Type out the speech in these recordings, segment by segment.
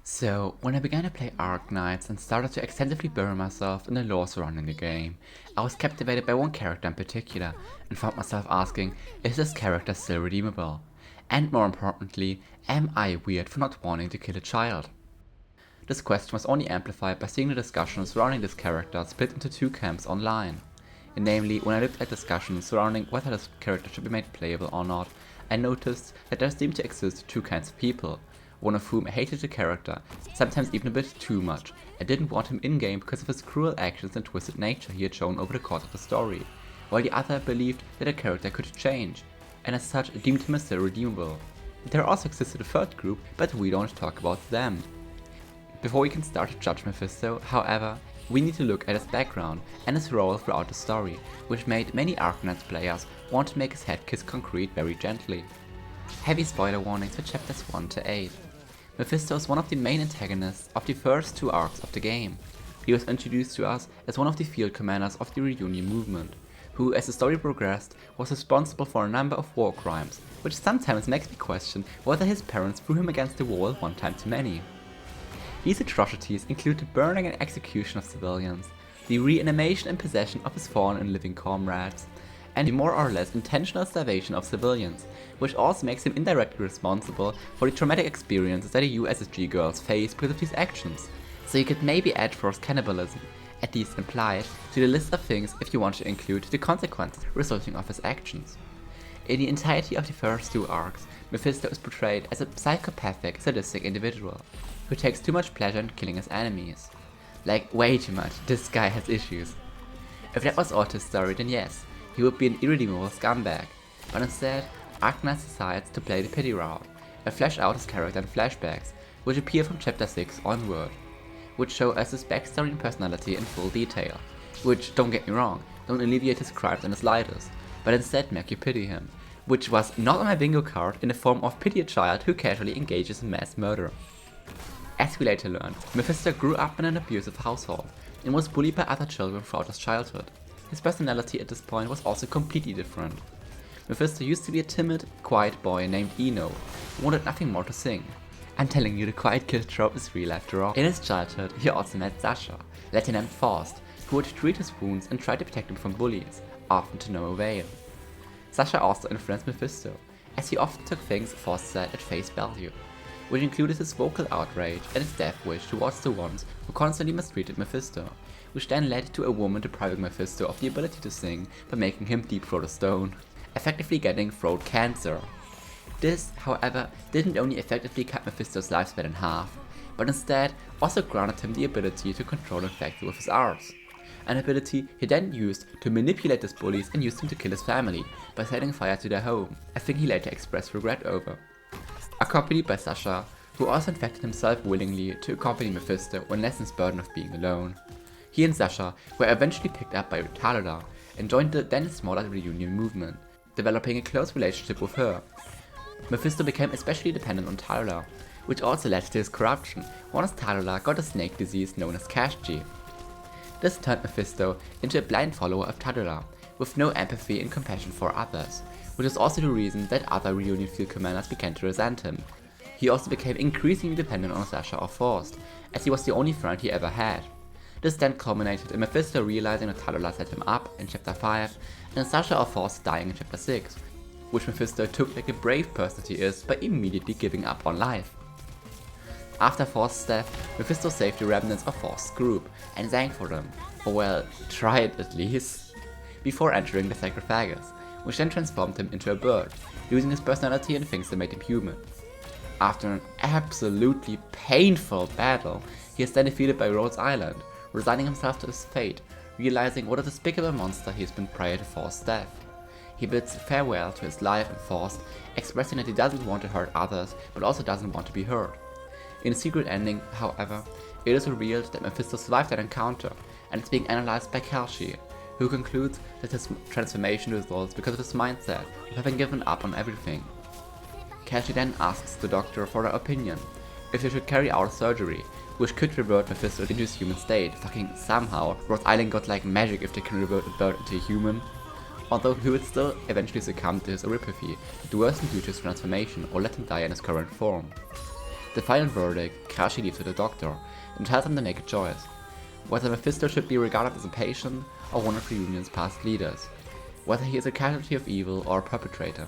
So, when I began to play Arknights and started to extensively bury myself in the lore surrounding the game, I was captivated by one character in particular and found myself asking, is this character still redeemable? And more importantly, am I weird for not wanting to kill a child? This question was only amplified by seeing the discussions surrounding this character split into two camps online. And namely, when I looked at discussions surrounding whether this character should be made playable or not, I noticed that there seemed to exist two kinds of people, one of whom hated the character, sometimes even a bit too much, and didn't want him in-game because of his cruel actions and twisted nature he had shown over the course of the story, while the other believed that the character could change, and as such deemed him as still redeemable. There also existed a third group, but we don't talk about them. Before we can start to judge Mephisto, however, we need to look at his background and his role throughout the story, which made many Arknights players want to make his head kiss concrete very gently. Heavy spoiler warnings for chapters 1 to 8. Mephisto is one of the main antagonists of the first two arcs of the game. He was introduced to us as one of the field commanders of the Reunion movement, who, as the story progressed, was responsible for a number of war crimes, which sometimes makes me question whether his parents threw him against the wall one time too many. These atrocities include the burning and execution of civilians, the reanimation and possession of his fallen and living comrades, and the more or less intentional starvation of civilians, which also makes him indirectly responsible for the traumatic experiences that the USSG girls face because of these actions. So you could maybe add forced cannibalism, at least implied, to the list of things if you want to include the consequences resulting of his actions. In the entirety of the first two arcs, Mephisto is portrayed as a psychopathic, sadistic individual, who takes too much pleasure in killing his enemies. Like, way too much, this guy has issues. If that was all his story, then yes, he would be an irredeemable scumbag, but instead, Arknights decides to play the pity route, and flesh out his character in flashbacks, which appear from chapter 6 onward, which show us his backstory and personality in full detail, which, don't get me wrong, don't alleviate his crimes in the slightest, but instead make you pity him, which was not on my bingo card in the form of pity a child who casually engages in mass murder. As we later learned, Mephisto grew up in an abusive household, and was bullied by other children throughout his childhood. His personality at this point was also completely different. Mephisto used to be a timid, quiet boy named Eno, who wanted nothing more to sing. I'm telling you, the quiet kid trope is real after all. In his childhood, he also met Sasha, later named Faust, who would treat his wounds and try to protect him from bullies, often to no avail. Sasha also influenced Mephisto, as he often took things Faust said at face value, which included his vocal outrage and his death wish towards the ones who constantly mistreated Mephisto, which then led to a woman depriving Mephisto of the ability to sing by making him deep throat a stone, effectively getting throat cancer. This, however, didn't only effectively cut Mephisto's lifespan in half, but instead also granted him the ability to control infected with his arms, an ability he then used to manipulate his bullies and used him to kill his family by setting fire to their home, a thing he later expressed regret over. Accompanied by Sasha, who also infected himself willingly to accompany Mephisto when lessen his burden of being alone. He and Sasha were eventually picked up by Talula and joined the then smaller Reunion movement, developing a close relationship with her. Mephisto became especially dependent on Talula, which also led to his corruption once Talula got a snake disease known as Kashji. This turned Mephisto into a blind follower of Talula, with no empathy and compassion for others, which is also the reason that other Reunion field commanders began to resent him. He also became increasingly dependent on Sasha or Faust, as he was the only friend he ever had. This then culminated in Mephisto realizing that Talula set him up in chapter 5, and Sasha or Faust dying in chapter 6, which Mephisto took like a brave person he is by immediately giving up on life. After Faust's death, Mephisto saved the remnants of Faust's group and sang for them, or well, tried at least, before entering the sarcophagus, which then transformed him into a bird, losing his personality and things that made him human. After an absolutely painful battle, he is then defeated by Rhodes Island, resigning himself to his fate, realizing what a despicable monster he has been prior to Faust's death. He bids farewell to his life and Faust, expressing that he doesn't want to hurt others, but also doesn't want to be hurt. In the secret ending, however, it is revealed that Mephisto survived that encounter, and is being analyzed by Kalshi, who concludes that his transformation results because of his mindset of having given up on everything. Kalshi then asks the doctor for her opinion, if they should carry out surgery, which could revert Mephisto into his human state. Fucking somehow, Rhode Island got like magic if they can revert a bird into a human. Although he would still eventually succumb to his oropathy, that worsened due to his transformation or let him die in his current form. The final verdict Kashi leaves to the Doctor and tells him to make a choice, whether Mephisto should be regarded as a patient or one of Reunion's past leaders, whether he is a casualty of evil or a perpetrator.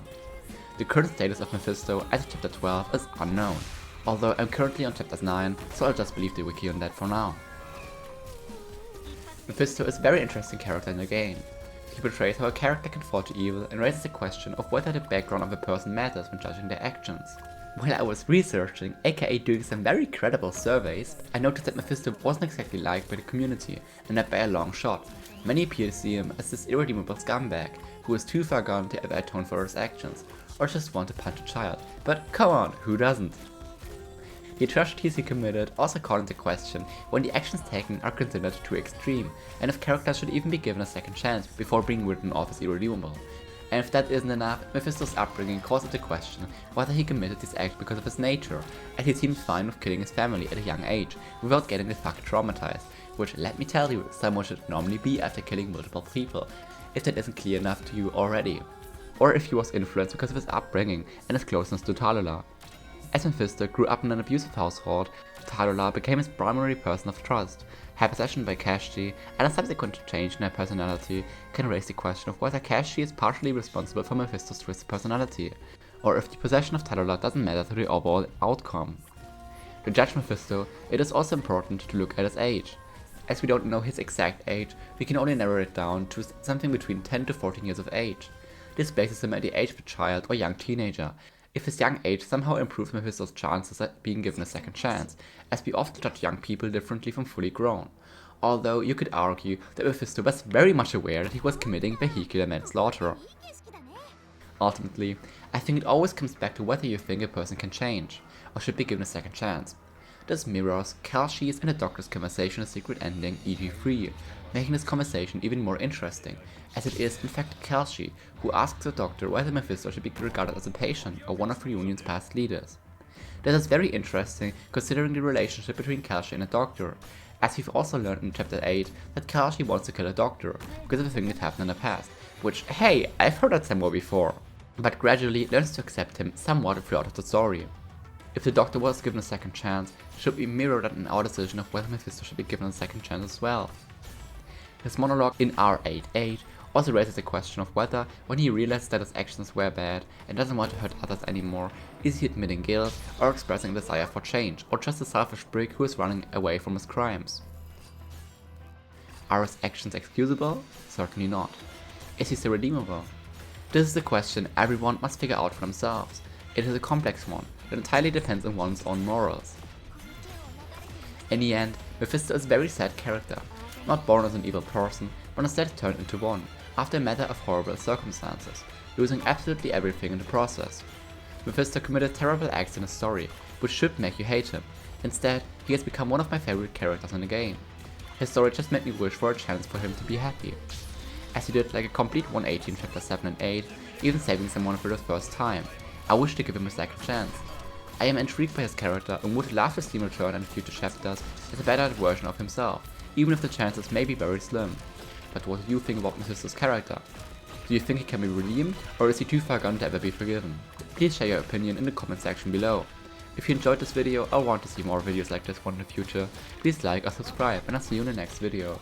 The current status of Mephisto as of chapter 12 is unknown, although I'm currently on chapter 9, so I'll just believe the wiki on that for now. Mephisto is a very interesting character in the game. He portrays how a character can fall to evil and raises the question of whether the background of a person matters when judging their actions. While I was researching, aka doing some very credible surveys, I noticed that Mephisto wasn't exactly liked by the community, and that by a long shot. Many appear to see him as this irredeemable scumbag, who is too far gone to ever atone for his actions, or just want to punch a child. But come on, who doesn't? The atrocities he committed also call into question when the actions taken are considered too extreme, and if characters should even be given a second chance before being written off as irredeemable. And if that isn't enough, Mephisto's upbringing calls into question whether he committed these acts because of his nature, as he seemed fine with killing his family at a young age without getting the fuck traumatized, which, let me tell you, someone should normally be after killing multiple people, if that isn't clear enough to you already. Or if he was influenced because of his upbringing and his closeness to Tallulah. As Mephisto grew up in an abusive household, Tallulah became his primary person of trust. Her possession by Kashi and a subsequent change in her personality can raise the question of whether Kashi is partially responsible for Mephisto's twisted personality, or if the possession of Tallulah doesn't matter to the overall outcome. To judge Mephisto, it is also important to look at his age. As we don't know his exact age, we can only narrow it down to something between 10 to 14 years of age. This places him at the age of a child or young teenager. If his young age somehow improves Mephisto's chances at being given a second chance, as we often judge young people differently from fully grown. Although you could argue that Mephisto was very much aware that he was committing vehicular manslaughter. Ultimately, I think it always comes back to whether you think a person can change, or should be given a second chance. This mirrors Kashi's and the Doctor's conversation A Secret Ending EG3, making this conversation even more interesting, as it is in fact Kashi who asks the Doctor whether Mephisto should be regarded as a patient or one of Reunion's past leaders. This is very interesting considering the relationship between Kashi and the Doctor, as we've also learned in chapter 8 that Kashi wants to kill the Doctor because of a thing that happened in the past, which, hey, I've heard that somewhere before, but gradually learns to accept him somewhat throughout the story. If the Doctor was given a second chance, should we mirror that in our decision of whether Mephisto should be given a second chance as well? His monologue in R88 also raises the question of whether, when he realizes that his actions were bad and doesn't want to hurt others anymore, is he admitting guilt or expressing a desire for change, or just a selfish prick who is running away from his crimes? Are his actions excusable? Certainly not. Is he still redeemable? This is a question everyone must figure out for themselves. It is a complex one that entirely depends on one's own morals. In the end, Mephisto is a very sad character, not born as an evil person, but instead turned into one, after a matter of horrible circumstances, losing absolutely everything in the process. Mephisto committed terrible acts in his story, which should make you hate him. Instead, he has become one of my favorite characters in the game. His story just made me wish for a chance for him to be happy, as he did like a complete 180 in chapter 7 and 8, even saving someone for the first time. I wish to give him a second chance. I am intrigued by his character and would love to see him return in future chapters as a better version of himself, even if the chances may be very slim. But what do you think about Mephisto's character? Do you think he can be redeemed, or is he too far gone to ever be forgiven? Please share your opinion in the comment section below. If you enjoyed this video or want to see more videos like this one in the future, please like or subscribe, and I'll see you in the next video.